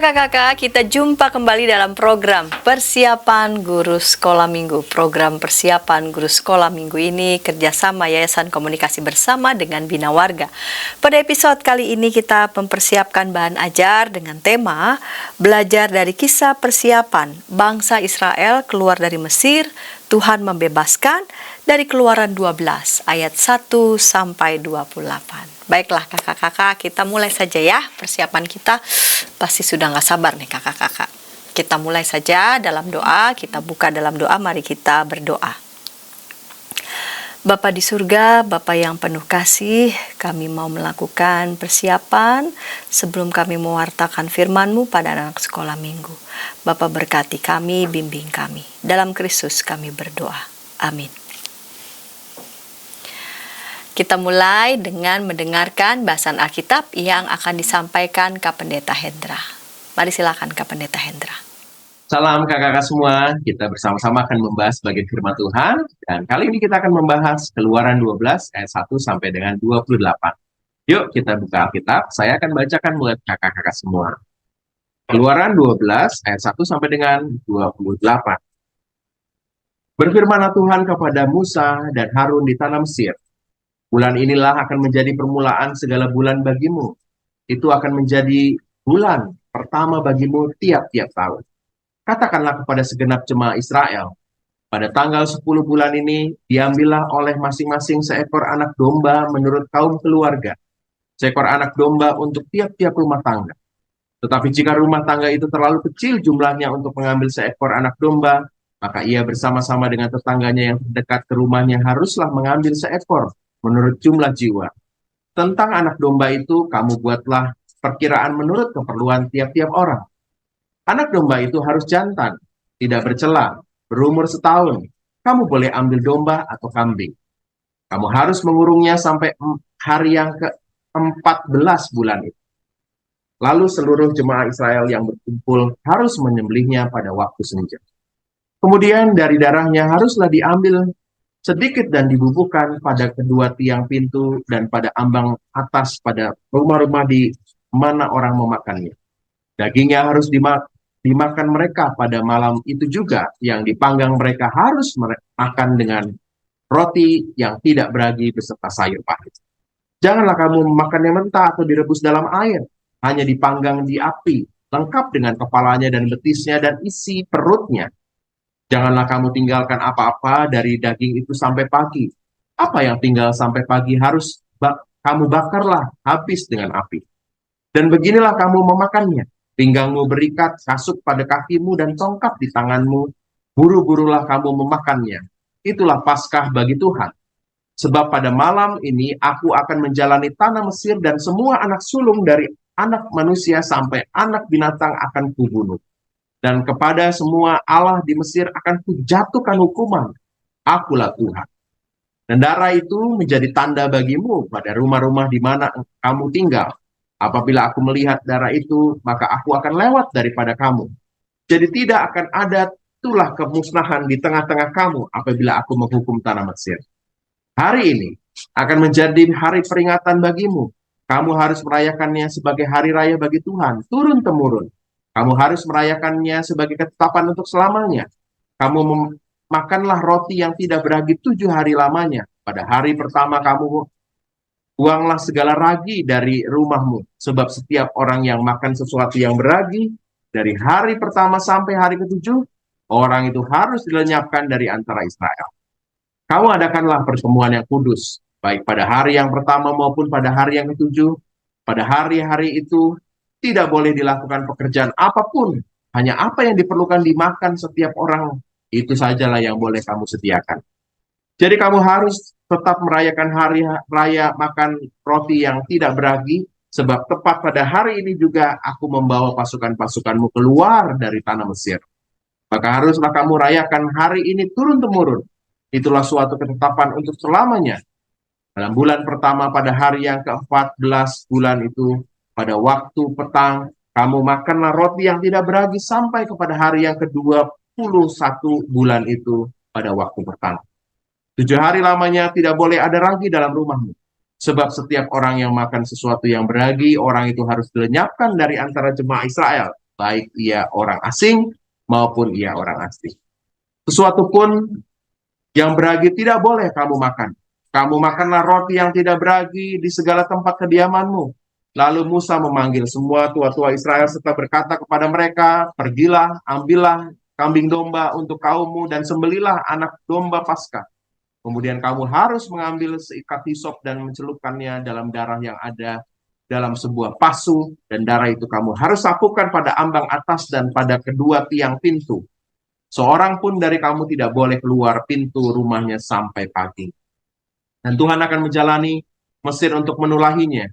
kakak-kakak, kita jumpa kembali dalam program Persiapan Guru Sekolah Minggu. Program Persiapan Guru Sekolah Minggu ini kerjasama Yayasan Komunikasi Bersama dengan Bina Warga. Pada episode kali ini kita mempersiapkan bahan ajar dengan tema Belajar dari Kisah Persiapan Bangsa Israel keluar dari Mesir, Tuhan membebaskan, dari Keluaran 12 ayat 1 sampai 28. Baiklah kakak-kakak, kita mulai saja ya persiapan kita. Pasti sudah gak sabar nih kakak-kakak. Kita mulai saja dalam doa, kita buka dalam doa, mari kita berdoa. Bapa di surga, Bapa yang penuh kasih, kami mau melakukan persiapan sebelum kami mewartakan firman-Mu pada anak sekolah minggu. Bapa berkati kami, bimbing kami. Dalam Kristus kami berdoa. Amin. Kita mulai dengan mendengarkan bahasan Alkitab yang akan disampaikan Kak Pendeta Hendra. Mari silakan Kak Pendeta Hendra. Salam kakak-kakak semua, kita bersama-sama akan membahas bagian firman Tuhan. Dan kali ini kita akan membahas Keluaran 12 ayat 1 sampai dengan 28. Yuk kita buka Alkitab, saya akan bacakan buat kakak-kakak semua. Keluaran 12 ayat 1 sampai dengan 28. Berfirmanlah Tuhan kepada Musa dan Harun di tanah Mesir. Bulan inilah akan menjadi permulaan segala bulan bagimu. Itu akan menjadi bulan pertama bagimu tiap-tiap tahun. Katakanlah kepada segenap jemaah Israel, pada tanggal 10 bulan ini, diambillah oleh masing-masing seekor anak domba menurut kaum keluarga. Seekor anak domba untuk tiap-tiap rumah tangga. Tetapi jika rumah tangga itu terlalu kecil jumlahnya untuk mengambil seekor anak domba, maka ia bersama-sama dengan tetangganya yang terdekat ke rumahnya haruslah mengambil seekor menurut jumlah jiwa. Tentang anak domba itu, kamu buatlah perkiraan menurut keperluan tiap-tiap orang. Anak domba itu harus jantan, tidak bercela, berumur setahun. Kamu boleh ambil domba atau kambing. Kamu harus mengurungnya sampai hari yang ke-14 bulan itu. Lalu seluruh jemaah Israel yang berkumpul harus menyembelihnya pada waktu senja. Kemudian dari darahnya haruslah diambil sedikit dan dibubuhkan pada kedua tiang pintu dan pada ambang atas pada rumah-rumah di mana orang memakannya. Dagingnya harus dimakan mereka pada malam itu juga, yang dipanggang mereka harus makan dengan roti yang tidak beragi beserta sayur pahit. Janganlah kamu memakannya mentah atau direbus dalam air, hanya dipanggang di api, lengkap dengan kepalanya dan betisnya dan isi perutnya. Janganlah kamu tinggalkan apa-apa dari daging itu sampai pagi. Apa yang tinggal sampai pagi harus kamu bakarlah habis dengan api. Dan beginilah kamu memakannya. Pinggangmu berikat, kasut pada kakimu, dan tongkat di tanganmu. Buru-burulah kamu memakannya. Itulah Paskah bagi Tuhan. Sebab pada malam ini aku akan menjalani tanah Mesir dan semua anak sulung dari anak manusia sampai anak binatang akan kubunuh. Dan kepada semua Allah di Mesir akan kujatuhkan hukuman. Akulah Tuhan. Dan darah itu menjadi tanda bagimu pada rumah-rumah di mana kamu tinggal. Apabila aku melihat darah itu, maka aku akan lewat daripada kamu. Jadi tidak akan ada tulah kemusnahan di tengah-tengah kamu apabila aku menghukum tanah Mesir. Hari ini akan menjadi hari peringatan bagimu. Kamu harus merayakannya sebagai hari raya bagi Tuhan, turun-temurun. Kamu harus merayakannya sebagai ketetapan untuk selamanya. Kamu makanlah roti yang tidak beragi 7 hari lamanya. Pada hari pertama kamu buanglah segala ragi dari rumahmu. Sebab setiap orang yang makan sesuatu yang beragi, dari hari pertama sampai hari ke-7, orang itu harus dilenyapkan dari antara Israel. Kamu adakanlah pertemuan yang kudus, baik pada hari yang pertama maupun pada hari yang ke-7. Pada hari-hari itu, tidak boleh dilakukan pekerjaan apapun. Hanya apa yang diperlukan dimakan setiap orang, itu sajalah yang boleh kamu sediakan. Jadi kamu harus tetap merayakan hari raya makan roti yang tidak beragi, sebab tepat pada hari ini juga aku membawa pasukan-pasukanmu keluar dari tanah Mesir. Maka haruslah kamu rayakan hari ini turun-temurun. Itulah suatu ketetapan untuk selamanya. Dalam bulan pertama pada hari yang ke-14 bulan itu, pada waktu petang, kamu makanlah roti yang tidak beragi sampai kepada hari yang ke-21 bulan itu pada waktu petang. 7 hari lamanya tidak boleh ada ragi dalam rumahmu. Sebab setiap orang yang makan sesuatu yang beragi, orang itu harus dilenyapkan dari antara jemaah Israel. baik ia orang asing maupun ia orang asli. Sesuatu pun yang beragi tidak boleh kamu makan. Kamu makanlah roti yang tidak beragi di segala tempat kediamanmu. Lalu Musa memanggil semua tua-tua Israel serta berkata kepada mereka, pergilah, ambillah kambing domba untuk kaummu dan sembelilah anak domba Paskah. Kemudian kamu harus mengambil seikat hisop dan mencelupkannya dalam darah yang ada dalam sebuah pasu, dan darah itu kamu harus sapukan pada ambang atas dan pada kedua tiang pintu. Seorang pun dari kamu tidak boleh keluar pintu rumahnya sampai pagi. Dan Tuhan akan menjalani Mesir untuk menulahinya.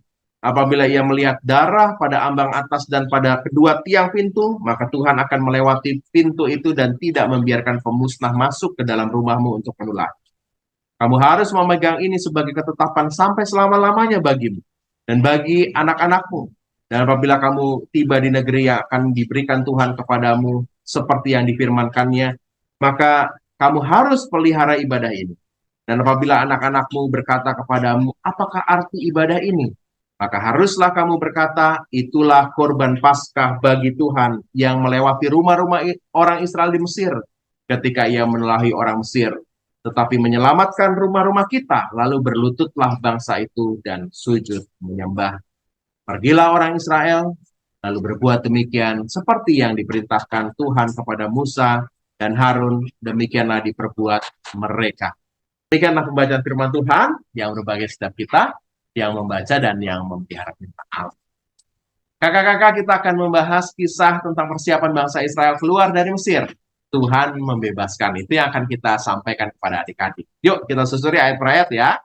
Apabila ia melihat darah pada ambang atas dan pada kedua tiang pintu, maka Tuhan akan melewati pintu itu dan tidak membiarkan pemusnah masuk ke dalam rumahmu untuk menulahi. Kamu harus memegang ini sebagai ketetapan sampai selama-lamanya bagimu dan bagi anak-anakmu. Dan apabila kamu tiba di negeri yang akan diberikan Tuhan kepadamu seperti yang difirmankannya, maka kamu harus pelihara ibadah ini. Dan apabila anak-anakmu berkata kepadamu, apakah arti ibadah ini? Maka haruslah kamu berkata, itulah korban Paskah bagi Tuhan yang melewati rumah-rumah orang Israel di Mesir ketika ia menulahi orang Mesir, tetapi menyelamatkan rumah-rumah kita. Lalu berlututlah bangsa itu dan sujud menyembah. Pergilah orang Israel, lalu berbuat demikian seperti yang diperintahkan Tuhan kepada Musa dan Harun, demikianlah diperbuat mereka. Demikianlah pembacaan firman Tuhan yang berbagai setiap kita, yang membaca dan yang memelihara firman Allah. Kakak-kakak, kita akan membahas kisah tentang persiapan bangsa Israel keluar dari Mesir. Tuhan membebaskan, itu yang akan kita sampaikan kepada adik-adik. Yuk kita susuri ayat per ayat ya.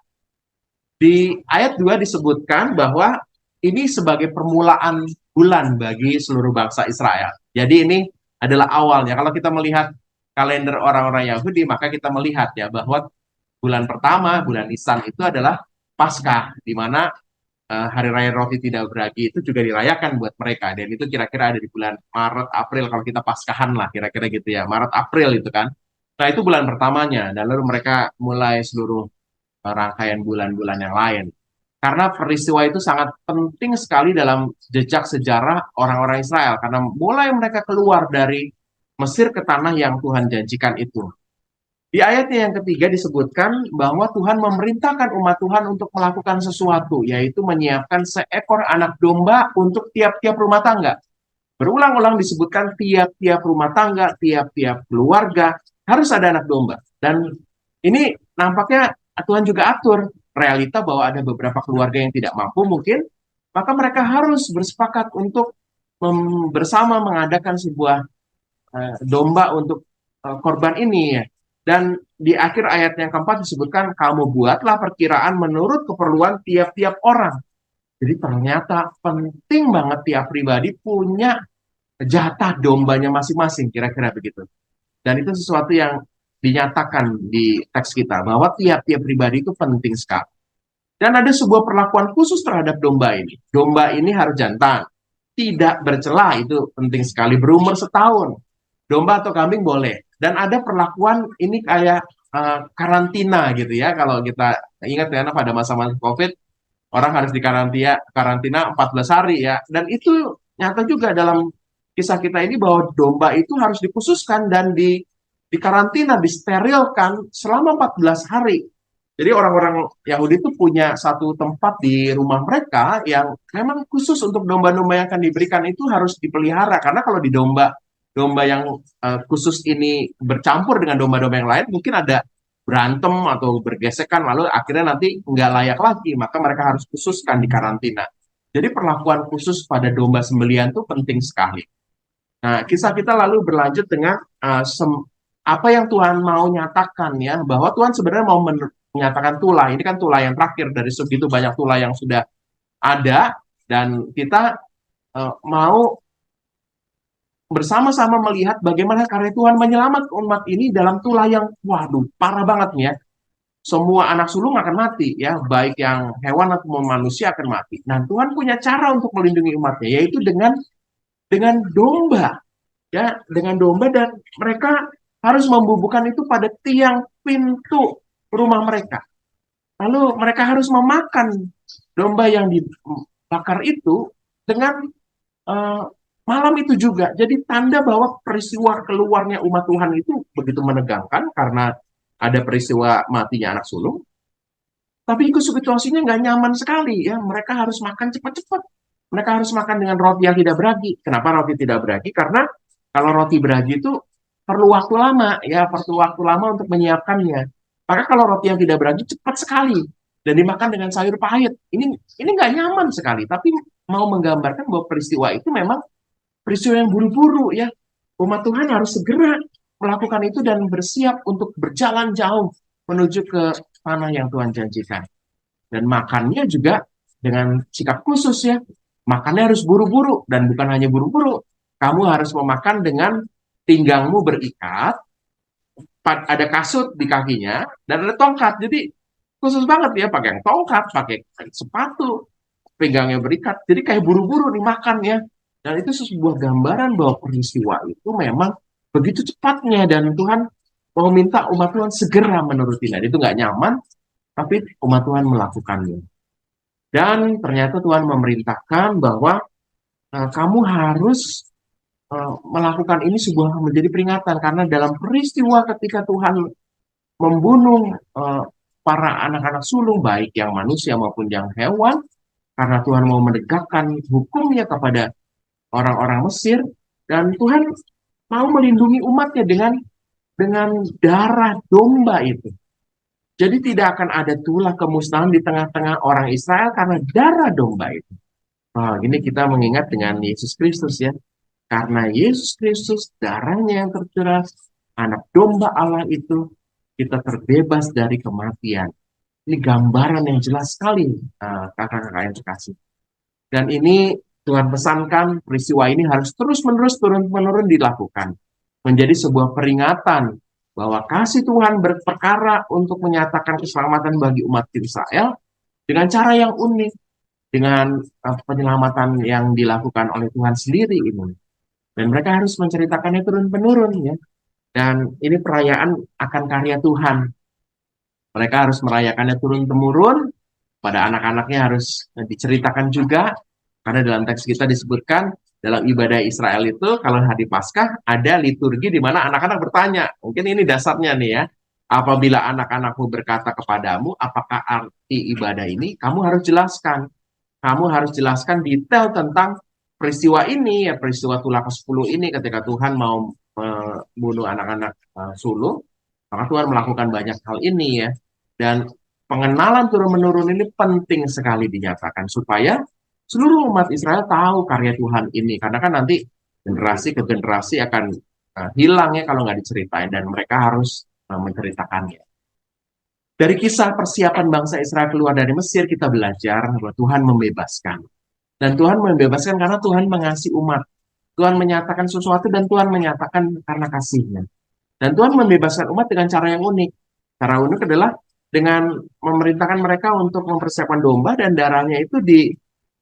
Di ayat 2 disebutkan bahwa ini sebagai permulaan bulan bagi seluruh bangsa Israel. Jadi ini adalah awalnya. Kalau kita melihat kalender orang-orang Yahudi, maka kita melihat ya bahwa bulan pertama, bulan Nisan itu adalah Paskah, di mana Hari Raya Roti Tidak Beragi itu juga dirayakan buat mereka. Dan itu kira-kira ada di bulan Maret, April, kalau kita Paskahan lah, kira-kira gitu ya. Maret, April itu kan. Nah itu bulan pertamanya, dan lalu mereka mulai seluruh rangkaian bulan-bulan yang lain. Karena peristiwa itu sangat penting sekali dalam jejak sejarah orang-orang Israel. Karena mulai mereka keluar dari Mesir ke tanah yang Tuhan janjikan itu. Di ayatnya yang ketiga disebutkan bahwa Tuhan memerintahkan umat Tuhan untuk melakukan sesuatu, yaitu menyiapkan seekor anak domba untuk tiap-tiap rumah tangga. Berulang-ulang disebutkan tiap-tiap rumah tangga, tiap-tiap keluarga harus ada anak domba. Dan ini nampaknya Tuhan juga atur realita bahwa ada beberapa keluarga yang tidak mampu mungkin, maka mereka harus bersepakat untuk bersama mengadakan sebuah domba untuk korban ini ya. Dan di akhir ayat yang keempat disebutkan, kamu buatlah perkiraan menurut keperluan tiap-tiap orang. Jadi ternyata penting banget tiap pribadi punya jatah dombanya masing-masing, kira-kira begitu. Dan itu sesuatu yang dinyatakan di teks kita, bahwa tiap-tiap pribadi itu penting sekali. Dan ada sebuah perlakuan khusus terhadap domba ini. Domba ini harus jantan, tidak bercela, itu penting sekali, berumur setahun. Domba atau kambing boleh. Dan ada perlakuan ini kayak karantina gitu ya. Kalau kita ingat ya, pada masa-masa COVID, orang harus karantina 14 hari ya. Dan itu nyata juga dalam kisah kita ini bahwa domba itu harus dikhususkan dan dikarantina, disterilkan selama 14 hari. Jadi orang-orang Yahudi itu punya satu tempat di rumah mereka yang memang khusus untuk domba-domba yang akan diberikan itu harus dipelihara. Karena kalau di domba yang khusus ini bercampur dengan domba-domba yang lain, mungkin ada berantem atau bergesekan, lalu akhirnya nanti nggak layak lagi, maka mereka harus khususkan di karantina. Jadi perlakuan khusus pada domba sembelihan itu penting sekali. Nah, kisah kita lalu berlanjut dengan apa yang Tuhan mau nyatakan ya, bahwa Tuhan sebenarnya mau menyatakan tulah. Ini kan tulah yang terakhir dari segitu banyak tulah yang sudah ada, dan kita mau bersama-sama melihat bagaimana karya Tuhan menyelamatkan umat ini dalam tulah yang, waduh, parah banget nih ya. Semua anak sulung akan mati ya, baik yang hewan atau manusia akan mati. Nah, Tuhan punya cara untuk melindungi umatnya, yaitu dengan domba, ya, dengan domba, dan mereka harus membubuhkan itu pada tiang pintu rumah mereka. Lalu mereka harus memakan domba yang dibakar itu dengan Malam itu juga jadi tanda bahwa peristiwa keluarnya umat Tuhan itu begitu menegangkan karena ada peristiwa matinya anak sulung. Tapi itu situasinya nggak nyaman sekali ya. Mereka harus makan cepat-cepat. Mereka harus makan dengan roti yang tidak beragi. Kenapa roti tidak beragi? Karena kalau roti beragi itu perlu waktu lama ya, perlu waktu lama untuk menyiapkannya. Maka kalau roti yang tidak beragi cepat sekali dan dimakan dengan sayur pahit. Ini nggak nyaman sekali. Tapi mau menggambarkan bahwa peristiwa itu memang peristiwa yang buru-buru ya. Umat Tuhan harus segera melakukan itu dan bersiap untuk berjalan jauh menuju ke tanah yang Tuhan janjikan. Dan makannya juga dengan sikap khusus ya. Makannya harus buru-buru dan bukan hanya buru-buru. Kamu harus memakan dengan pinggangmu berikat, ada kasut di kakinya dan ada tongkat. Jadi khusus banget ya, pakai yang tongkat, pakai sepatu, pinggangnya berikat. Jadi kayak buru-buru dimakan ya. Dan itu sebuah gambaran bahwa peristiwa itu memang begitu cepatnya dan Tuhan mau minta umat Tuhan segera menurutinya. Itu nggak nyaman, tapi umat Tuhan melakukannya. Dan ternyata Tuhan memerintahkan bahwa kamu harus melakukan ini sebuah menjadi peringatan karena dalam peristiwa ketika Tuhan membunuh para anak-anak sulung baik yang manusia maupun yang hewan karena Tuhan mau menegakkan hukumnya kepada orang-orang Mesir dan Tuhan mau melindungi umatnya dengan darah domba itu. Jadi tidak akan ada tulah kemusnahan di tengah-tengah orang Israel karena darah domba itu. Nah, ini kita mengingat dengan Yesus Kristus ya. Karena Yesus Kristus, darahnya yang tercurah, anak domba Allah itu, kita terbebas dari kematian. Ini gambaran yang jelas sekali, kakak-kakak yang terkasih. Dan ini Tuhan pesankan peristiwa ini harus terus-menerus turun-menurun dilakukan. Menjadi sebuah peringatan bahwa kasih Tuhan berperkara untuk menyatakan keselamatan bagi umat Israel dengan cara yang unik, dengan penyelamatan yang dilakukan oleh Tuhan sendiri ini. Dan mereka harus menceritakannya turun-menurun ya. Dan ini perayaan akan karya Tuhan. Mereka harus merayakannya turun-temurun, pada anak-anaknya harus diceritakan juga, karena dalam teks kita disebutkan, dalam ibadah Israel itu, kalau hari Paskah, ada liturgi di mana anak-anak bertanya. Mungkin ini dasarnya nih ya. Apabila anak-anakmu berkata kepadamu, apakah arti ibadah ini? Kamu harus jelaskan. Kamu harus jelaskan detail tentang peristiwa ini, ya peristiwa tulah ke-10 ini ketika Tuhan mau membunuh anak-anak sulung, maka Tuhan melakukan banyak hal ini ya. Dan pengenalan turun-menurun ini penting sekali dinyatakan supaya seluruh umat Israel tahu karya Tuhan ini. Karena kan nanti generasi ke generasi akan hilang ya kalau nggak diceritain dan mereka harus menceritakannya. Dari kisah persiapan bangsa Israel keluar dari Mesir kita belajar bahwa Tuhan membebaskan. Dan Tuhan membebaskan karena Tuhan mengasihi umat. Tuhan menyatakan sesuatu dan Tuhan menyatakan karena kasihnya. Dan Tuhan membebaskan umat dengan cara yang unik. Cara unik adalah dengan memerintahkan mereka untuk mempersiapkan domba dan darahnya itu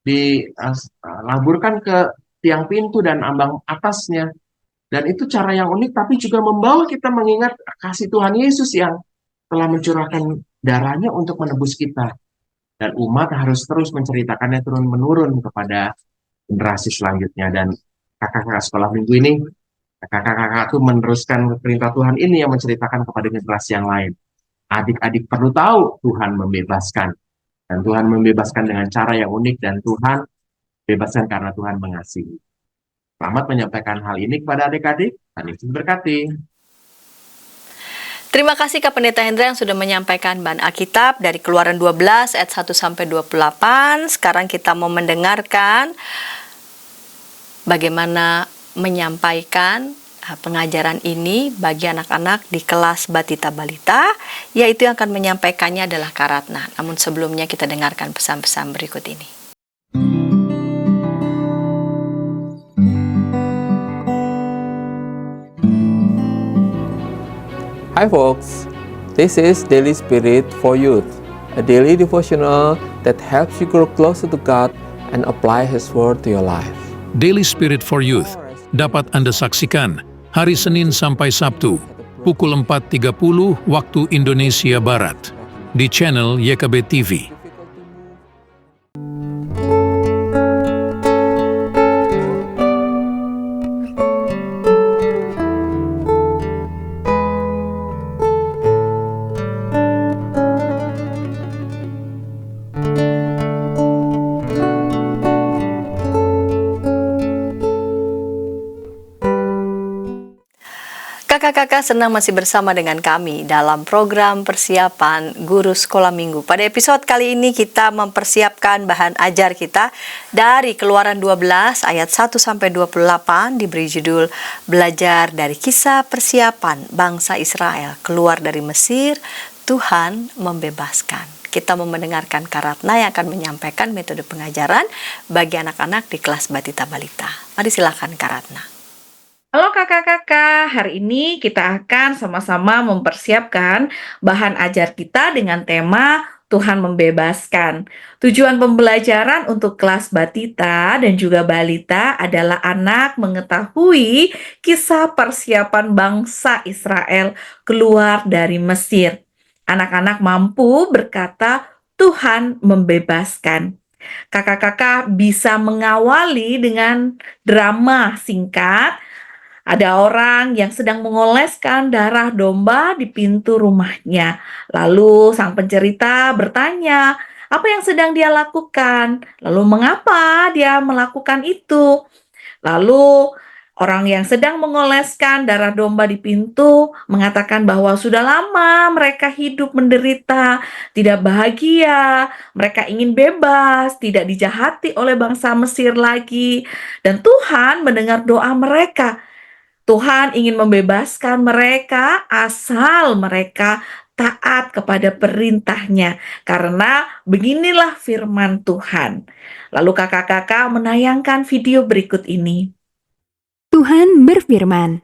dilaburkan ke tiang pintu dan ambang atasnya. Dan itu cara yang unik tapi juga membawa kita mengingat kasih Tuhan Yesus yang telah mencurahkan darahnya untuk menebus kita. Dan umat harus terus menceritakannya turun-menurun kepada generasi selanjutnya. Dan kakak-kakak sekolah minggu ini, kakak-kakak itu meneruskan perintah Tuhan ini yang menceritakan kepada generasi yang lain. Adik-adik perlu tahu Tuhan membebaskan. Dan Tuhan membebaskan dengan cara yang unik dan Tuhan bebaskan karena Tuhan mengasihi. Selamat menyampaikan hal ini kepada adik-adik. Tuhan Yesus berkati. Terima kasih Kak Pendeta Hendra yang sudah menyampaikan bahan Alkitab dari Keluaran 12 ayat 1 sampai 28. Sekarang kita mau mendengarkan bagaimana menyampaikan pengajaran ini bagi anak-anak di kelas Batita Balita, yaitu yang akan menyampaikannya adalah Kak Ratna. Namun sebelumnya kita dengarkan pesan-pesan berikut ini. Hi folks, this is Daily Spirit for Youth, a daily devotional that helps you grow closer to God and apply His Word to your life. Daily Spirit for Youth dapat Anda saksikan hari Senin sampai Sabtu, pukul 4.30 waktu Indonesia Barat, di channel YKB TV. Kakak senang masih bersama dengan kami dalam program persiapan guru sekolah minggu. Pada episode kali ini kita mempersiapkan bahan ajar kita dari Keluaran 12 ayat 1 sampai 28, diberi judul Belajar dari Kisah Persiapan Bangsa Israel Keluar dari Mesir, Tuhan Membebaskan. Kita mau mendengarkan Kak Ratna yang akan menyampaikan metode pengajaran bagi anak-anak di kelas Batita Balita. Mari silakan Kak Ratna. Halo kakak-kakak, hari ini kita akan sama-sama mempersiapkan bahan ajar kita dengan tema Tuhan Membebaskan. Tujuan pembelajaran untuk kelas Batita dan juga Balita adalah anak mengetahui kisah persiapan bangsa Israel keluar dari Mesir. Anak-anak mampu berkata, Tuhan membebaskan. Kakak-kakak bisa mengawali dengan drama singkat. Ada orang yang sedang mengoleskan darah domba di pintu rumahnya. Lalu sang pencerita bertanya, apa yang sedang dia lakukan? Lalu mengapa dia melakukan itu? Lalu orang yang sedang mengoleskan darah domba di pintu mengatakan bahwa sudah lama mereka hidup menderita, tidak bahagia, mereka ingin bebas, tidak dijahati oleh bangsa Mesir lagi. Dan Tuhan mendengar doa mereka. Tuhan ingin membebaskan mereka asal mereka taat kepada perintahnya. Karena beginilah firman Tuhan. Lalu kakak-kakak menayangkan video berikut ini. Tuhan berfirman,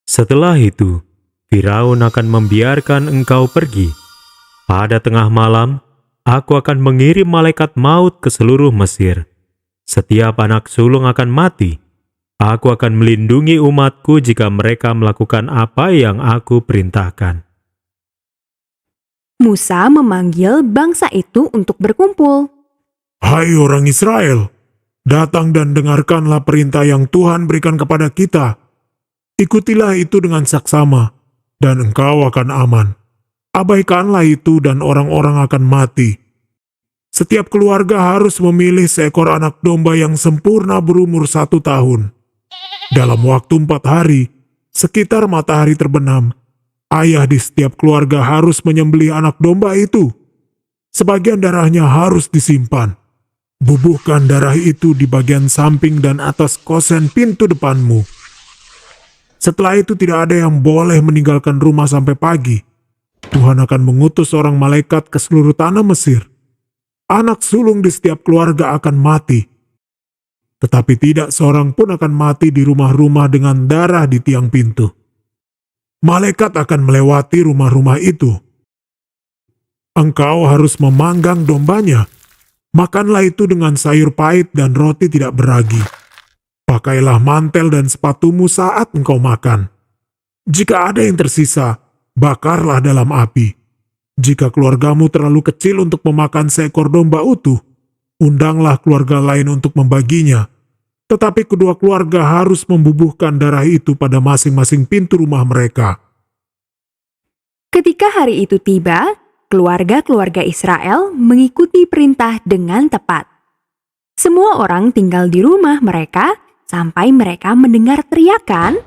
Setelah itu, Firaun akan membiarkan engkau pergi. Pada tengah malam, aku akan mengirim malaikat maut ke seluruh Mesir. Setiap anak sulung akan mati. Aku akan melindungi umatku jika mereka melakukan apa yang aku perintahkan. Musa memanggil bangsa itu untuk berkumpul. Hai orang Israel, datang dan dengarkanlah perintah yang Tuhan berikan kepada kita. Ikutilah itu dengan saksama, dan engkau akan aman. Abaikanlah itu dan orang-orang akan mati. Setiap keluarga harus memilih seekor anak domba yang sempurna berumur 1 tahun. Dalam waktu 4 hari, sekitar matahari terbenam, ayah di setiap keluarga harus menyembelih anak domba itu. Sebagian darahnya harus disimpan. Bubuhkan darah itu di bagian samping dan atas kosen pintu depanmu. Setelah itu tidak ada yang boleh meninggalkan rumah sampai pagi. Tuhan akan mengutus seorang malaikat ke seluruh tanah Mesir. Anak sulung di setiap keluarga akan mati. Tetapi tidak seorang pun akan mati di rumah-rumah dengan darah di tiang pintu. Malaikat akan melewati rumah-rumah itu. Engkau harus memanggang dombanya. Makanlah itu dengan sayur pahit dan roti tidak beragi. Pakailah mantel dan sepatumu saat engkau makan. Jika ada yang tersisa, bakarlah dalam api. Jika keluargamu terlalu kecil untuk memakan seekor domba utuh, undanglah keluarga lain untuk membaginya. Tetapi kedua keluarga harus membubuhkan darah itu pada masing-masing pintu rumah mereka. Ketika hari itu tiba, keluarga-keluarga Israel mengikuti perintah dengan tepat. Semua orang tinggal di rumah mereka sampai mereka mendengar teriakan,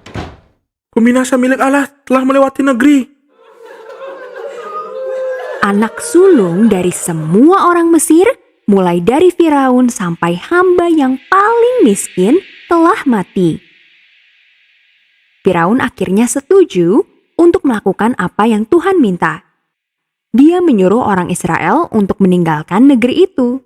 Peminasa milik Allah telah melewati negeri. anak sulung dari semua orang Mesir, mulai dari Firaun sampai hamba yang paling miskin, telah mati. Firaun akhirnya setuju untuk melakukan apa yang Tuhan minta. Dia menyuruh orang Israel untuk meninggalkan negeri itu.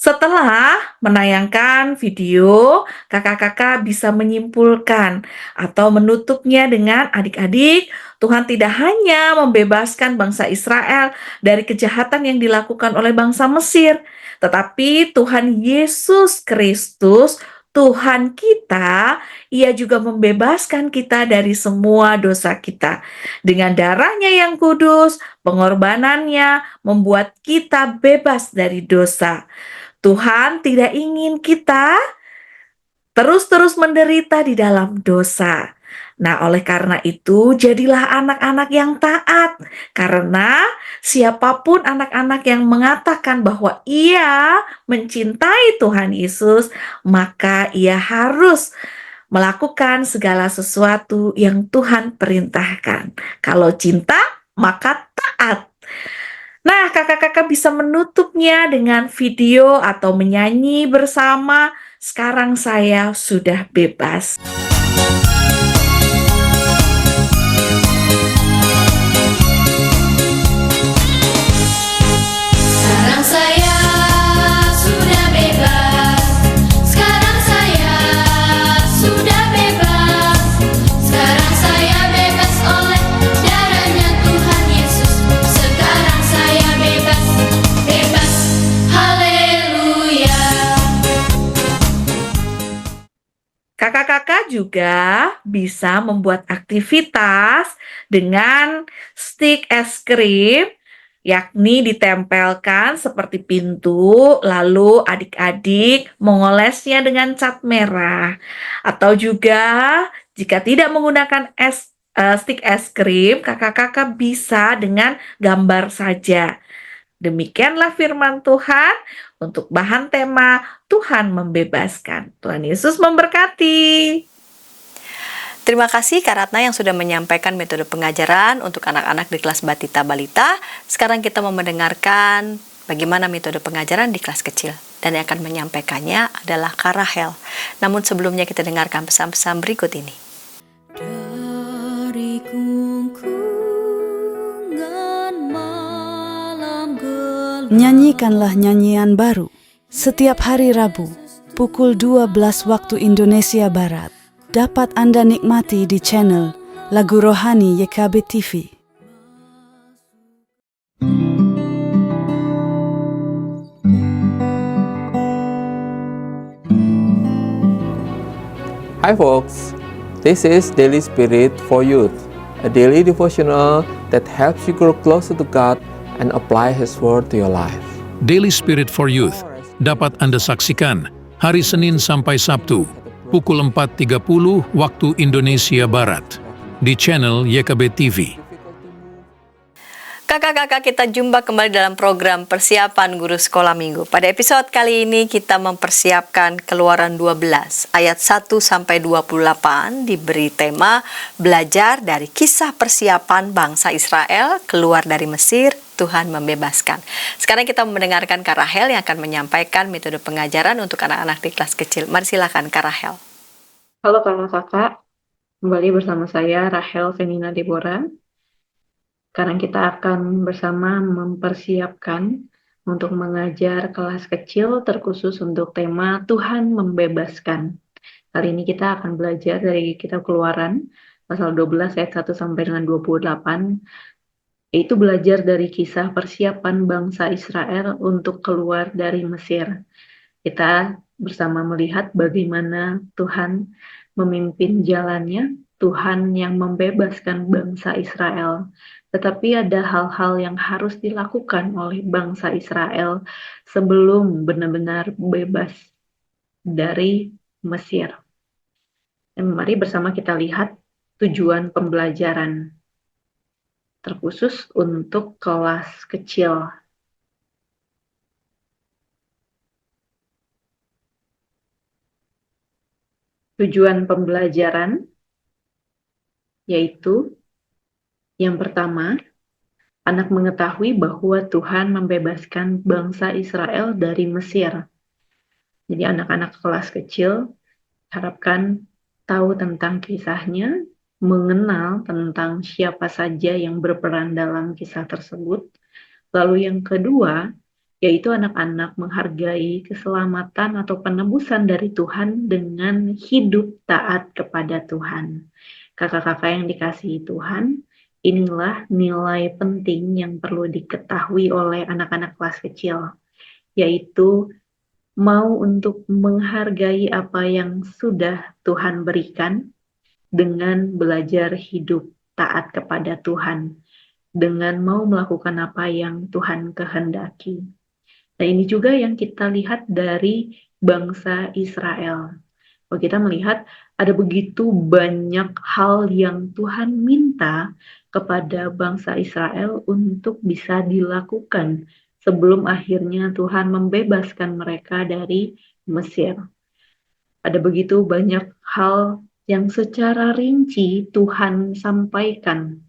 Setelah menayangkan video, kakak-kakak bisa menyimpulkan atau menutupnya dengan adik-adik, Tuhan tidak hanya membebaskan bangsa Israel dari kejahatan yang dilakukan oleh bangsa Mesir, tetapi Tuhan Yesus Kristus, Tuhan kita, Ia juga membebaskan kita dari semua dosa kita. Dengan darahnya yang kudus, pengorbanannya membuat kita bebas dari dosa. Tuhan tidak ingin kita terus-terus menderita di dalam dosa. Nah, oleh karena itu, jadilah anak-anak yang taat, karena siapapun anak-anak yang mengatakan bahwa ia mencintai Tuhan Yesus, maka ia harus melakukan segala sesuatu yang Tuhan perintahkan. Kalau cinta, maka taat. Nah, kakak-kakak bisa menutupnya dengan video atau menyanyi bersama. Sekarang saya sudah bebas. Sekarang saya sudah bebas. Sekarang saya sudah bebas. Sekarang saya bebas oleh darahnya Tuhan Yesus. Sekarang saya bebas, bebas. Haleluya. Kakak-kakak juga bisa membuat aktivitas dengan stik es krim, yakni ditempelkan seperti pintu, lalu adik-adik mengolesnya dengan cat merah. Atau juga jika tidak menggunakan stik es krim, kakak-kakak bisa dengan gambar saja. Demikianlah firman Tuhan untuk bahan tema Tuhan membebaskan. Tuhan Yesus memberkati. Terima kasih Kak Ratna yang sudah menyampaikan metode pengajaran untuk anak-anak di kelas Batita Balita. Sekarang kita mau mendengarkan bagaimana metode pengajaran di kelas kecil. Dan yang akan menyampaikannya adalah Kak Rahel. Namun sebelumnya kita dengarkan pesan-pesan berikut ini. Dari gungkungan malam gelap. Nyanyikanlah nyanyian baru setiap hari Rabu pukul 12 waktu Indonesia Barat. Dapat Anda nikmati di channel Lagu Rohani YKB TV. Hi folks, this is Daily Spirit for Youth, a daily devotional that helps you grow closer to God and apply His Word to your life. Daily Spirit for Youth dapat Anda saksikan hari Senin sampai Sabtu pukul 4.30 waktu Indonesia Barat di channel YKB TV. Kakak-kakak, kita jumpa kembali dalam program Persiapan Guru Sekolah Minggu. Pada episode kali ini kita mempersiapkan Keluaran 12 ayat 1 sampai 28 diberi tema belajar dari kisah persiapan bangsa Israel keluar dari Mesir, Tuhan membebaskan. Sekarang kita mendengarkan Kak Rahel yang akan menyampaikan metode pengajaran untuk anak-anak di kelas kecil. Mari silakan Kak Rahel. Halo kakak-kakak, kembali bersama saya Rahel Venina Deborah. Sekarang kita akan bersama mempersiapkan untuk mengajar kelas kecil terkhusus untuk tema Tuhan membebaskan. Kali ini kita akan belajar dari kitab Keluaran pasal 12 ayat 1 sampai dengan 28, yaitu belajar dari kisah persiapan bangsa Israel untuk keluar dari Mesir. Kita bersama melihat bagaimana Tuhan memimpin jalannya, Tuhan yang membebaskan bangsa Israel. Tetapi ada hal-hal yang harus dilakukan oleh bangsa Israel sebelum benar-benar bebas dari Mesir. Dan mari bersama kita lihat tujuan pembelajaran terkhusus untuk kelas kecil. Tujuan pembelajaran yaitu yang pertama, anak mengetahui bahwa Tuhan membebaskan bangsa Israel dari Mesir. Jadi anak-anak kelas kecil harapkan tahu tentang kisahnya, mengenal tentang siapa saja yang berperan dalam kisah tersebut. Lalu yang kedua, yaitu anak-anak menghargai keselamatan atau penebusan dari Tuhan dengan hidup taat kepada Tuhan. Kakak-kakak yang dikasihi Tuhan, inilah nilai penting yang perlu diketahui oleh anak-anak kelas kecil, yaitu mau untuk menghargai apa yang sudah Tuhan berikan dengan belajar hidup taat kepada Tuhan, dengan mau melakukan apa yang Tuhan kehendaki. Nah, ini juga yang kita lihat dari bangsa Israel. Kalau kita melihat ada begitu banyak hal yang Tuhan minta kepada bangsa Israel untuk bisa dilakukan sebelum akhirnya Tuhan membebaskan mereka dari Mesir. Ada begitu banyak hal yang secara rinci Tuhan sampaikan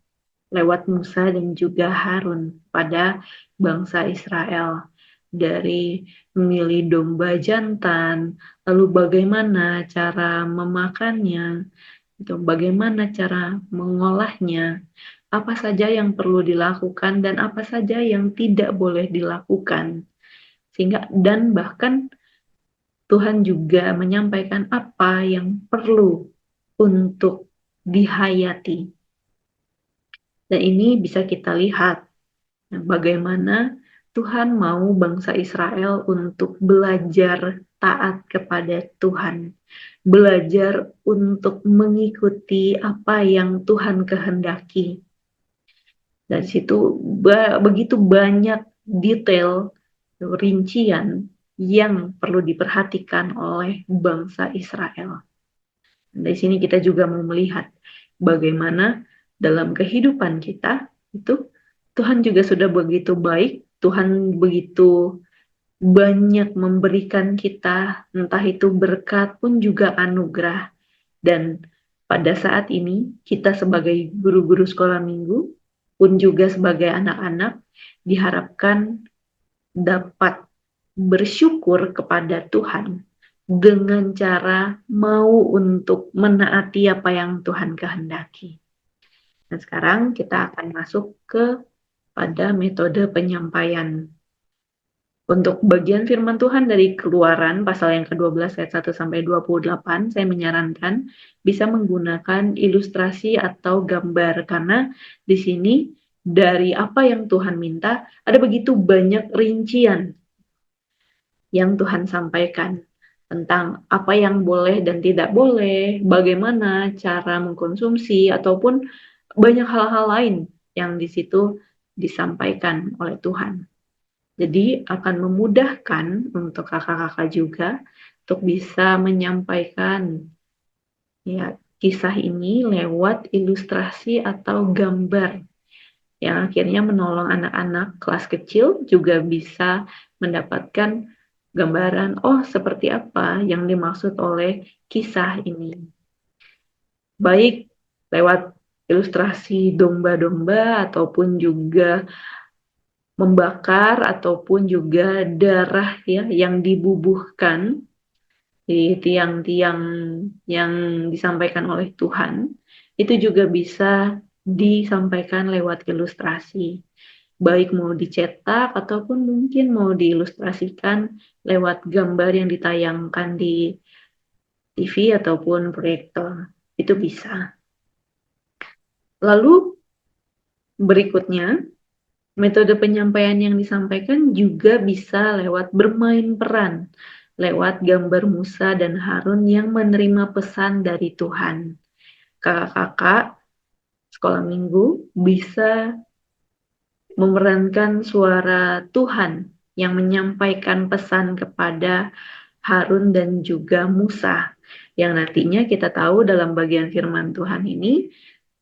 lewat Musa dan juga Harun pada bangsa Israel. Dari memilih domba jantan, lalu bagaimana cara memakannya, bagaimana cara mengolahnya, apa saja yang perlu dilakukan dan apa saja yang tidak boleh dilakukan. Sehingga dan bahkan Tuhan juga menyampaikan apa yang perlu untuk dihayati. Dan ini bisa kita lihat bagaimana Tuhan mau bangsa Israel untuk belajar taat kepada Tuhan, belajar untuk mengikuti apa yang Tuhan kehendaki. Dari situ begitu banyak detail, rincian yang perlu diperhatikan oleh bangsa Israel. Dari sini kita juga mau melihat bagaimana dalam kehidupan kita itu Tuhan juga sudah begitu baik, Tuhan begitu banyak memberikan kita, entah itu berkat pun juga anugerah. Dan pada saat ini kita sebagai guru-guru sekolah minggu pun juga sebagai anak-anak diharapkan dapat bersyukur kepada Tuhan dengan cara mau untuk menaati apa yang Tuhan kehendaki. Dan sekarang kita akan masuk pada metode penyampaian. Untuk bagian firman Tuhan dari Keluaran pasal yang ke-12 ayat 1 sampai 28, saya menyarankan bisa menggunakan ilustrasi atau gambar karena di sini dari apa yang Tuhan minta ada begitu banyak rincian yang Tuhan sampaikan tentang apa yang boleh dan tidak boleh, bagaimana cara mengkonsumsi ataupun banyak hal-hal lain yang di situ disampaikan oleh Tuhan. Jadi akan memudahkan untuk kakak-kakak juga untuk bisa menyampaikan ya kisah ini lewat ilustrasi atau gambar yang akhirnya menolong anak-anak kelas kecil juga bisa mendapatkan gambaran seperti apa yang dimaksud oleh kisah ini. Baik lewat ilustrasi domba-domba ataupun juga membakar ataupun juga darah ya yang dibubuhkan di tiang-tiang yang disampaikan oleh Tuhan itu juga bisa disampaikan lewat ilustrasi baik mau dicetak ataupun mungkin mau diilustrasikan lewat gambar yang ditayangkan di TV ataupun proyektor itu bisa. Lalu berikutnya metode penyampaian yang disampaikan juga bisa lewat bermain peran, lewat gambar Musa dan Harun yang menerima pesan dari Tuhan. Kakak-kakak sekolah minggu bisa memerankan suara Tuhan yang menyampaikan pesan kepada Harun dan juga Musa. Yang nantinya kita tahu dalam bagian firman Tuhan ini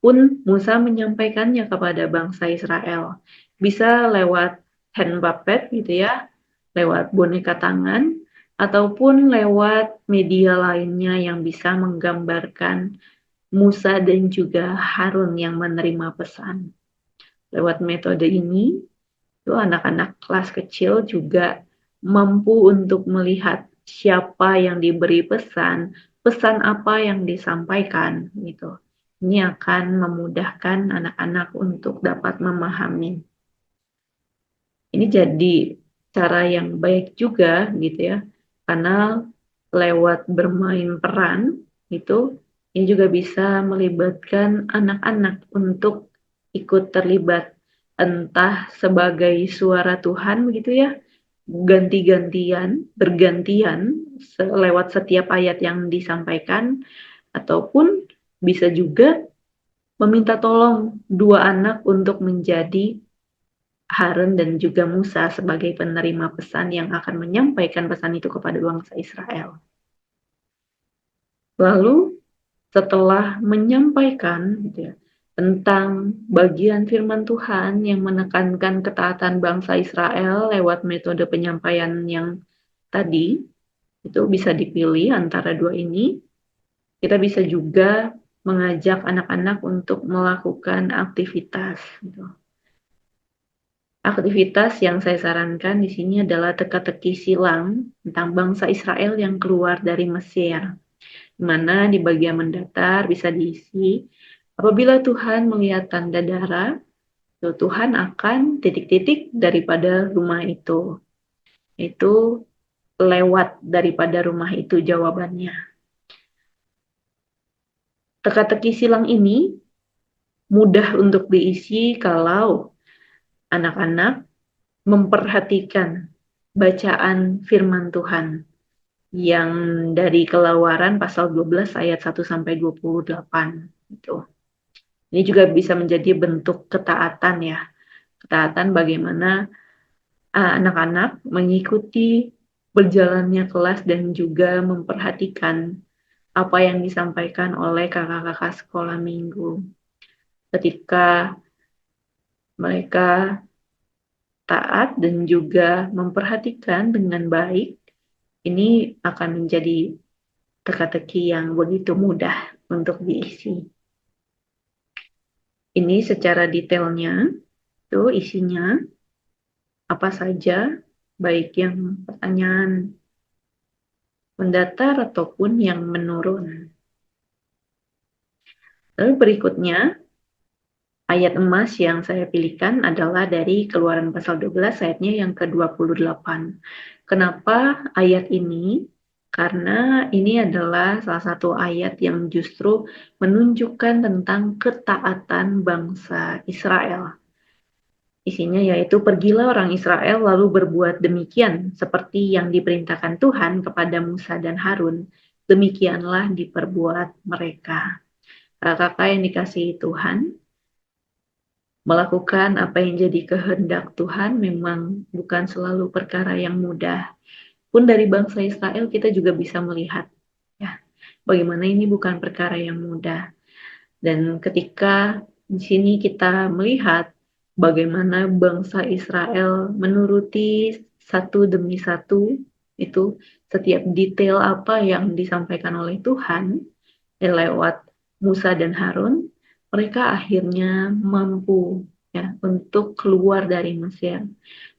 pun Musa menyampaikannya kepada bangsa Israel. Bisa lewat hand puppet gitu ya, lewat boneka tangan, ataupun lewat media lainnya yang bisa menggambarkan Musa dan juga Harun yang menerima pesan. Lewat metode ini, itu anak-anak kelas kecil juga mampu untuk melihat siapa yang diberi pesan apa yang disampaikan gitu. Ini akan memudahkan anak-anak untuk dapat memahami. Ini jadi cara yang baik juga gitu ya, karena lewat bermain peran itu ini juga bisa melibatkan anak-anak untuk ikut terlibat entah sebagai suara Tuhan begitu ya, bergantian lewat setiap ayat yang disampaikan ataupun bisa juga meminta tolong dua anak untuk menjadi Harun dan juga Musa sebagai penerima pesan yang akan menyampaikan pesan itu kepada bangsa Israel. Lalu setelah menyampaikan gitu ya, tentang bagian firman Tuhan yang menekankan ketaatan bangsa Israel lewat metode penyampaian yang tadi, itu bisa dipilih antara dua ini. Kita bisa juga mengajak anak-anak untuk melakukan aktivitas. Gitu. Aktivitas yang saya sarankan di sini adalah teka-teki silang tentang bangsa Israel yang keluar dari Mesir, di mana di bagian mendatar bisa diisi, apabila Tuhan melihat tanda darah, Tuhan akan titik-titik daripada rumah itu. Itu lewat daripada rumah itu jawabannya. Teka-teki silang ini mudah untuk diisi kalau anak-anak memperhatikan bacaan firman Tuhan yang dari Keluaran pasal 12 ayat 1 sampai 28 gitu. Ini juga bisa menjadi bentuk ketaatan ya. Ketaatan bagaimana anak-anak mengikuti berjalannya kelas dan juga memperhatikan apa yang disampaikan oleh kakak-kakak sekolah minggu. Ketika mereka taat dan juga memperhatikan dengan baik, ini akan menjadi teka-teki yang begitu mudah untuk diisi. Ini secara detailnya, itu isinya apa saja, baik yang pertanyaan mendatar ataupun yang menurun. Lalu berikutnya, ayat emas yang saya pilihkan adalah dari Keluaran pasal 12 ayatnya yang ke-28. Kenapa ayat ini? Karena ini adalah salah satu ayat yang justru menunjukkan tentang ketaatan bangsa Israel. Isinya yaitu, pergilah orang Israel lalu berbuat demikian seperti yang diperintahkan Tuhan kepada Musa dan Harun. Demikianlah diperbuat mereka. Kakak yang dikasihi Tuhan, melakukan apa yang jadi kehendak Tuhan memang bukan selalu perkara yang mudah. Pun dari bangsa Israel kita juga bisa melihat ya, bagaimana ini bukan perkara yang mudah. Dan ketika di sini kita melihat bagaimana bangsa Israel menuruti satu demi satu itu setiap detail apa yang disampaikan oleh Tuhan lewat Musa dan Harun, mereka akhirnya mampu ya untuk keluar dari Mesir.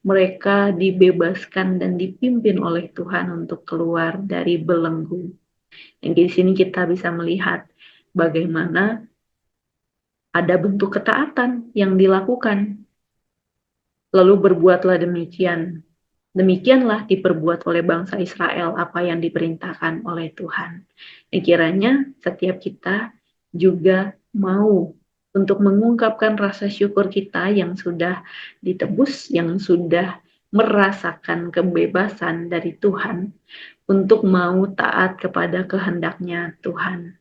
Mereka dibebaskan dan dipimpin oleh Tuhan untuk keluar dari belenggu. Dan di sini kita bisa melihat bagaimana ada bentuk ketaatan yang dilakukan. Lalu berbuatlah demikian. Demikianlah diperbuat oleh bangsa Israel apa yang diperintahkan oleh Tuhan. Dan kiranya setiap kita juga mau untuk mengungkapkan rasa syukur kita yang sudah ditebus, yang sudah merasakan kebebasan dari Tuhan, untuk mau taat kepada kehendaknya Tuhan.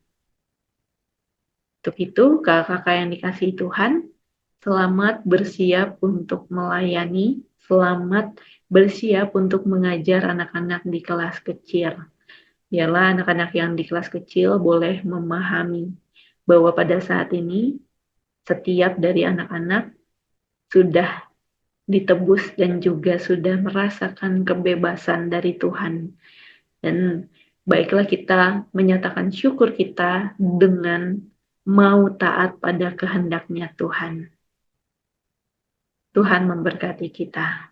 Untuk itu, kakak-kakak yang dikasihi Tuhan, selamat bersiap untuk melayani, selamat bersiap untuk mengajar anak-anak di kelas kecil. Biarlah anak-anak yang di kelas kecil boleh memahami bahwa pada saat ini setiap dari anak-anak sudah ditebus dan juga sudah merasakan kebebasan dari Tuhan. Dan baiklah kita menyatakan syukur kita dengan mau taat pada kehendaknya Tuhan. Tuhan memberkati kita.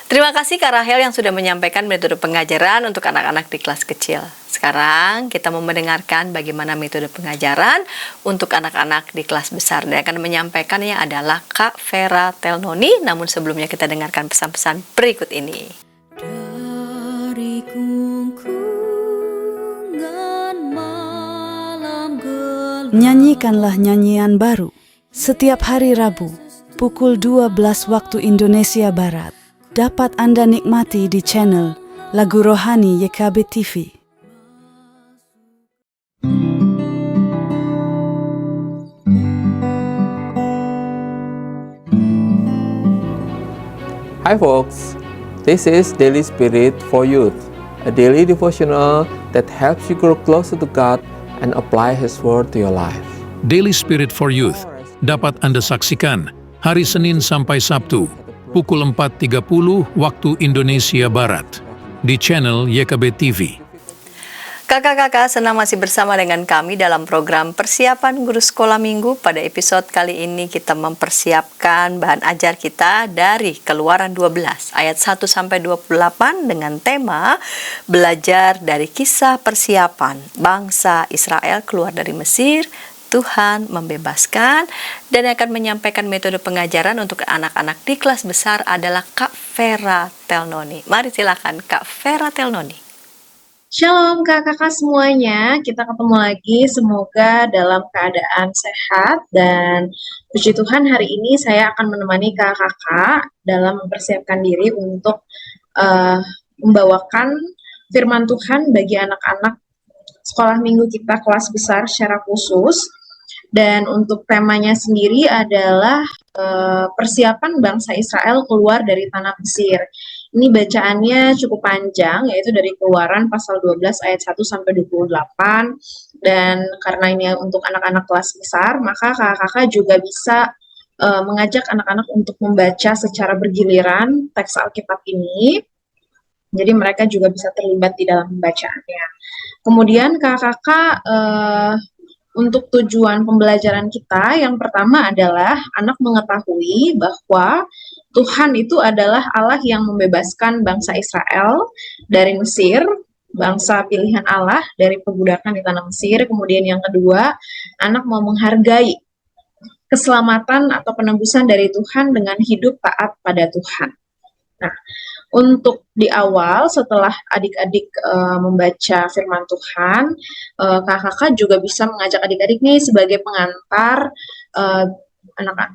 Terima kasih Kak Rahel yang sudah menyampaikan metode pengajaran untuk anak-anak di kelas kecil. Sekarang kita mau mendengarkan bagaimana metode pengajaran untuk anak-anak di kelas besar. Dan akan menyampaikannya adalah Kak Vera Telnoni. Namun sebelumnya kita dengarkan pesan-pesan berikut ini. Dari gungkungan malam gelap, Nyanyikanlah nyanyian baru setiap hari Rabu pukul 12 waktu Indonesia Barat. Dapat Anda nikmati di channel Lagu Rohani YKB TV. Hi folks, this is Daily Spirit for Youth, a a daily devotional that helps you grow closer to God and apply His Word to your life. Daily Spirit for Youth dapat Anda saksikan hari Senin sampai Sabtu pukul 4.30 waktu Indonesia Barat di channel YKB TV. Kakak-kakak senang masih bersama dengan kami dalam program Persiapan Guru Sekolah Minggu. Pada episode kali ini kita mempersiapkan bahan ajar kita dari Keluaran 12 ayat 1-28 dengan tema belajar dari kisah persiapan bangsa Israel keluar dari Mesir, Tuhan membebaskan, dan yang akan menyampaikan metode pengajaran untuk anak-anak di kelas besar adalah Kak Vera Telnoni. Mari silakan Kak Vera Telnoni. Shalom kakak-kakak semuanya, kita ketemu lagi, semoga dalam keadaan sehat dan puji Tuhan hari ini saya akan menemani kakak-kakak dalam mempersiapkan diri untuk membawakan firman Tuhan bagi anak-anak sekolah minggu kita kelas besar secara khusus. Dan untuk temanya sendiri adalah persiapan bangsa Israel keluar dari tanah Mesir. Ini bacaannya cukup panjang, yaitu dari Keluaran pasal 12 ayat 1-28. Dan karena ini untuk anak-anak kelas besar, maka kakak-kakak juga bisa mengajak anak-anak untuk membaca secara bergiliran teks Alkitab ini. Jadi mereka juga bisa terlibat di dalam pembacaannya. Kemudian kakak-kakak untuk tujuan pembelajaran kita, yang pertama adalah anak mengetahui bahwa Tuhan itu adalah Allah yang membebaskan bangsa Israel dari Mesir, bangsa pilihan Allah dari perbudakan di tanah Mesir. Kemudian yang kedua, anak mau menghargai keselamatan atau penebusan dari Tuhan dengan hidup taat pada Tuhan. Nah, untuk di awal setelah adik-adik membaca firman Tuhan, kakak-kakak juga bisa mengajak adik-adik nih sebagai pengantar,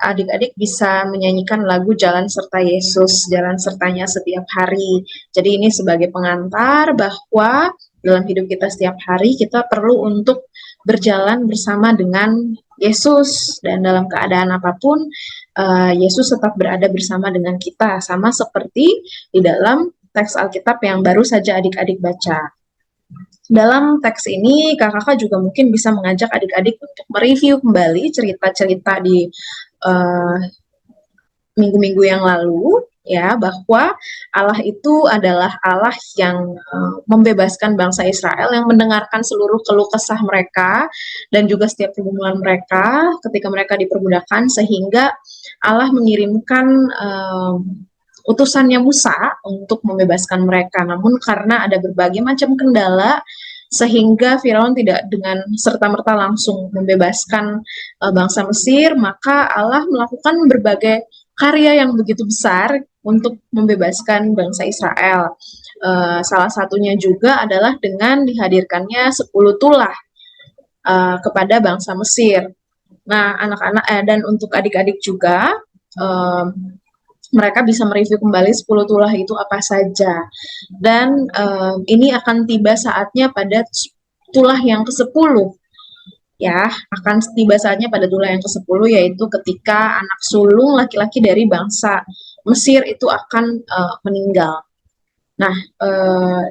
adik-adik bisa menyanyikan lagu Jalan Serta Yesus, Jalan Sertanya Setiap Hari. Jadi ini sebagai pengantar bahwa dalam hidup kita setiap hari kita perlu untuk berjalan bersama dengan Yesus, dan dalam keadaan apapun Yesus tetap berada bersama dengan kita, sama seperti di dalam teks Alkitab yang baru saja adik-adik baca. Dalam teks ini kakak-kakak juga mungkin bisa mengajak adik-adik untuk mereview kembali cerita-cerita di minggu-minggu yang lalu, ya, bahwa Allah itu adalah Allah yang membebaskan bangsa Israel, yang mendengarkan seluruh keluh kesah mereka dan juga setiap pergumulan mereka ketika mereka diperbudakan, sehingga Allah mengirimkan utusannya Musa untuk membebaskan mereka. Namun karena ada berbagai macam kendala, sehingga Firaun tidak dengan serta-merta langsung membebaskan bangsa Mesir, maka Allah melakukan berbagai karya yang begitu besar untuk membebaskan bangsa Israel. Salah satunya juga adalah dengan dihadirkannya 10 tulah kepada bangsa Mesir. Nah, anak-anak dan untuk adik-adik juga, mereka bisa mereview kembali 10 tulah itu apa saja. Dan ini akan tiba saatnya pada tulah yang ke-10. Ya, akan tiba saatnya pada tulah yang ke-10, yaitu ketika anak sulung laki-laki dari bangsa Mesir itu akan meninggal. Nah,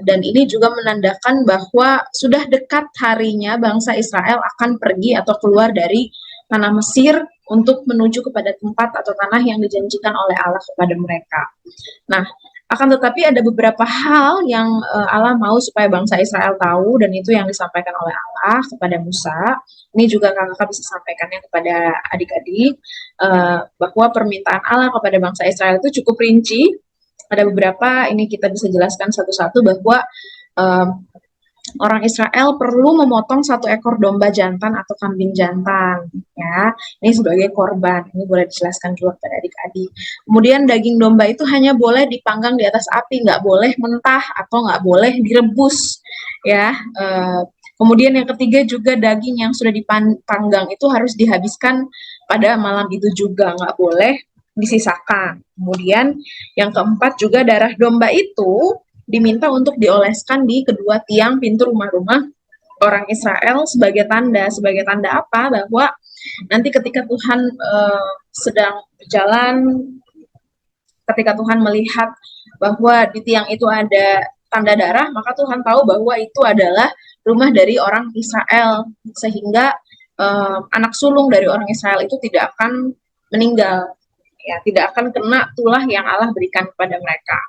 dan ini juga menandakan bahwa sudah dekat harinya bangsa Israel akan pergi atau keluar dari tanah Mesir untuk menuju kepada tempat atau tanah yang dijanjikan oleh Allah kepada mereka. Nah, akan tetapi ada beberapa hal yang Allah mau supaya bangsa Israel tahu, dan itu yang disampaikan oleh Allah kepada Musa. Ini juga kakak bisa sampaikannya kepada adik-adik, bahwa permintaan Allah kepada bangsa Israel itu cukup rinci. Ada beberapa, ini kita bisa jelaskan satu-satu, bahwa orang Israel perlu memotong 1 ekor domba jantan atau kambing jantan, ya. Ini sebagai korban. Ini boleh dijelaskan juga kepada adik-adik. Kemudian daging domba itu hanya boleh dipanggang di atas api, nggak boleh mentah atau nggak boleh direbus, ya. Kemudian yang ketiga juga daging yang sudah dipanggang itu harus dihabiskan pada malam itu juga, nggak boleh disisakan. Kemudian yang keempat juga darah domba itu diminta untuk dioleskan di kedua tiang pintu rumah-rumah orang Israel sebagai tanda apa? Bahwa nanti ketika Tuhan sedang berjalan, ketika Tuhan melihat bahwa di tiang itu ada tanda darah, maka Tuhan tahu bahwa itu adalah rumah dari orang Israel, sehingga anak sulung dari orang Israel itu tidak akan meninggal, ya, tidak akan kena tulah yang Allah berikan kepada mereka.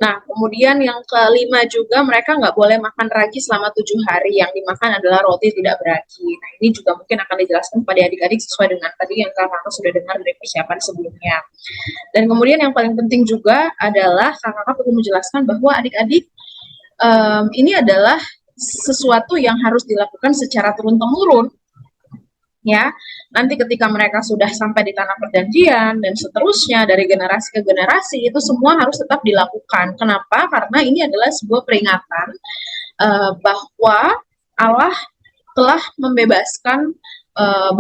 Nah, kemudian yang kelima juga, mereka nggak boleh makan ragi selama 7 hari. Yang dimakan adalah roti tidak beragi. Nah, ini juga mungkin akan dijelaskan kepada adik-adik sesuai dengan tadi yang kakak sudah dengar dari persiapan sebelumnya. Dan kemudian yang paling penting juga adalah kakak perlu menjelaskan bahwa adik-adik ini adalah sesuatu yang harus dilakukan secara turun-temurun. Ya, nanti ketika mereka sudah sampai di tanah perjanjian dan seterusnya dari generasi ke generasi, itu semua harus tetap dilakukan. Kenapa? Karena ini adalah sebuah peringatan bahwa Allah telah membebaskan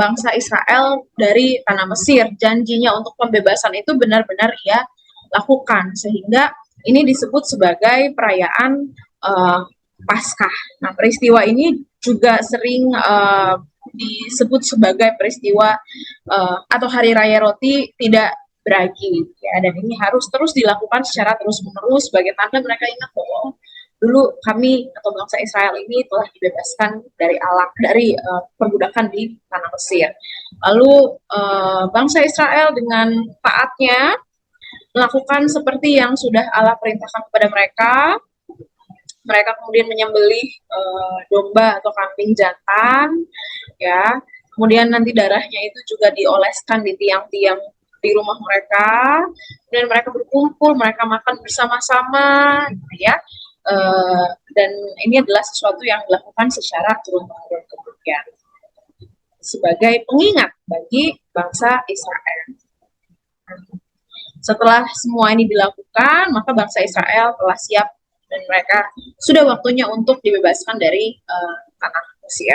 bangsa Israel dari tanah Mesir. Janjinya untuk pembebasan itu benar-benar ia lakukan, sehingga ini disebut sebagai perayaan Paskah. Nah, peristiwa ini juga sering disebut sebagai peristiwa atau hari raya roti tidak beragi, ya, dan ini harus terus dilakukan secara terus-menerus sebagai tanda mereka ingat bahwa dulu kami atau bangsa Israel ini telah dibebaskan dari perbudakan di tanah Mesir. Lalu bangsa Israel dengan taatnya melakukan seperti yang sudah Allah perintahkan kepada mereka. Mereka kemudian menyembelih domba atau kambing jantan, ya. Kemudian nanti darahnya itu juga dioleskan di tiang-tiang di rumah mereka. Kemudian mereka berkumpul, mereka makan bersama-sama, gitu ya. Dan ini adalah sesuatu yang dilakukan secara turun-temurun kemudian sebagai pengingat bagi bangsa Israel. Setelah semua ini dilakukan, maka bangsa Israel telah siap dan mereka sudah waktunya untuk dibebaskan dari tanah Mesir.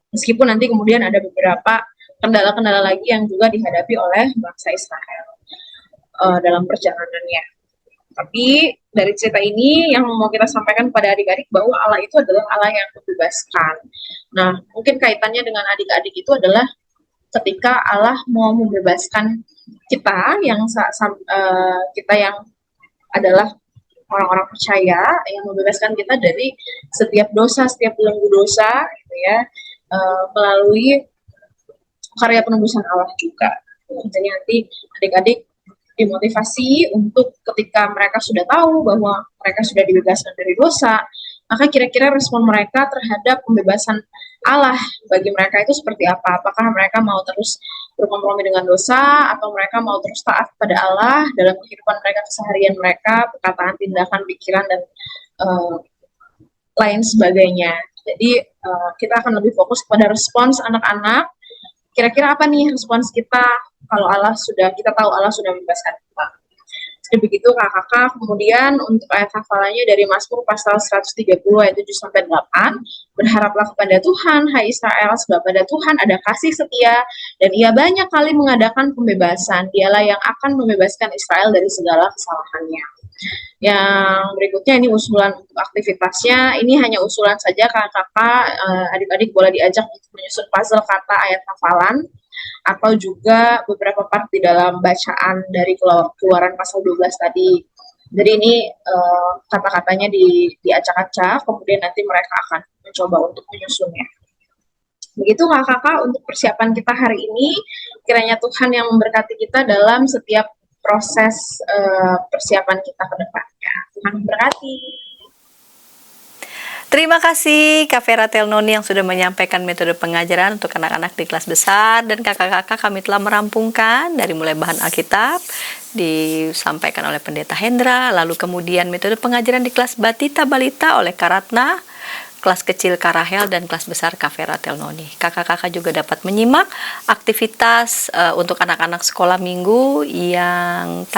Meskipun nanti kemudian ada beberapa kendala-kendala lagi yang juga dihadapi oleh bangsa Israel dalam perjalanannya. Tapi dari cerita ini yang mau kita sampaikan kepada adik-adik bahwa Allah itu adalah Allah yang membebaskan. Nah, mungkin kaitannya dengan adik-adik itu adalah ketika Allah mau membebaskan kita yang adalah orang-orang percaya, yang membebaskan kita dari setiap dosa, setiap belenggu dosa, gitu ya, melalui karya penebusan Allah juga. Jadi nanti adik-adik dimotivasi untuk ketika mereka sudah tahu bahwa mereka sudah dibebaskan dari dosa, maka kira-kira respon mereka terhadap pembebasan Allah bagi mereka itu seperti apa? Apakah mereka mau terus berkompromi dengan dosa, atau mereka mau terus taat kepada Allah dalam kehidupan mereka, keseharian mereka, perkataan, tindakan, pikiran, dan lain sebagainya. Jadi kita akan lebih fokus pada respons anak-anak. Kira-kira apa nih respons kita kalau kita tahu Allah sudah membebaskan kita. Jadi begitu kakak-kakak. Kemudian untuk ayat hafalannya dari Mazmur pasal 130 ayat 7-8. Berharaplah kepada Tuhan, hai Israel, sebab pada Tuhan ada kasih setia, dan ia banyak kali mengadakan pembebasan. Dialah yang akan membebaskan Israel dari segala kesalahannya. Yang berikutnya ini usulan untuk aktivitasnya. Ini hanya usulan saja kakak-kakak, adik-adik boleh diajak untuk menyusun puzzle kata ayat hafalan, atau juga beberapa part di dalam bacaan dari Keluaran pasal 12 tadi. Jadi ini kata-katanya diacak-acak, kemudian nanti mereka akan mencoba untuk menyusunnya. Begitu kakak-kakak untuk persiapan kita hari ini. Kiranya Tuhan yang memberkati kita dalam setiap proses persiapan kita ke depannya. Tuhan memberkati. Terima kasih Kak Vera Telnoni yang sudah menyampaikan metode pengajaran untuk anak-anak di kelas besar, dan kakak-kakak kami telah merampungkan dari mulai bahan Alkitab disampaikan oleh Pendeta Hendra, lalu kemudian metode pengajaran di kelas Batita Balita oleh Karatna, kelas kecil Karahel, dan kelas besar Kak Vera Telnoni. Kakak-kakak juga dapat menyimak aktivitas untuk anak-anak sekolah minggu yang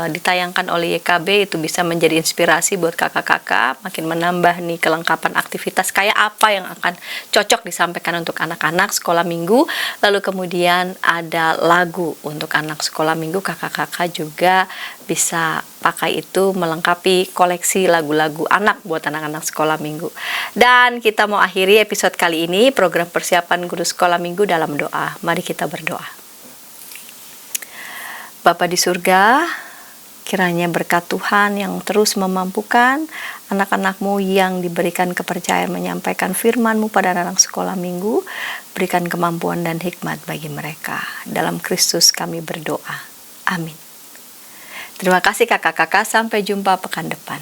ditayangkan oleh YKB. Itu bisa menjadi inspirasi buat kakak-kakak makin menambah nih kelengkapan aktivitas kayak apa yang akan cocok disampaikan untuk anak-anak sekolah minggu. Lalu kemudian ada lagu untuk anak sekolah minggu, kakak-kakak juga bisa pakai itu melengkapi koleksi lagu-lagu anak buat anak-anak sekolah minggu. Dan kita mau akhiri episode kali ini program persiapan guru sekolah minggu dalam doa. Mari kita berdoa. Bapa di surga, Kiranya berkat Tuhan yang terus memampukan anak-anak-Mu yang diberikan kepercayaan menyampaikan firman-Mu pada anak sekolah minggu, berikan kemampuan dan hikmat bagi mereka. Dalam Kristus kami berdoa. Amin. Terima kasih kakak-kakak, sampai jumpa pekan depan.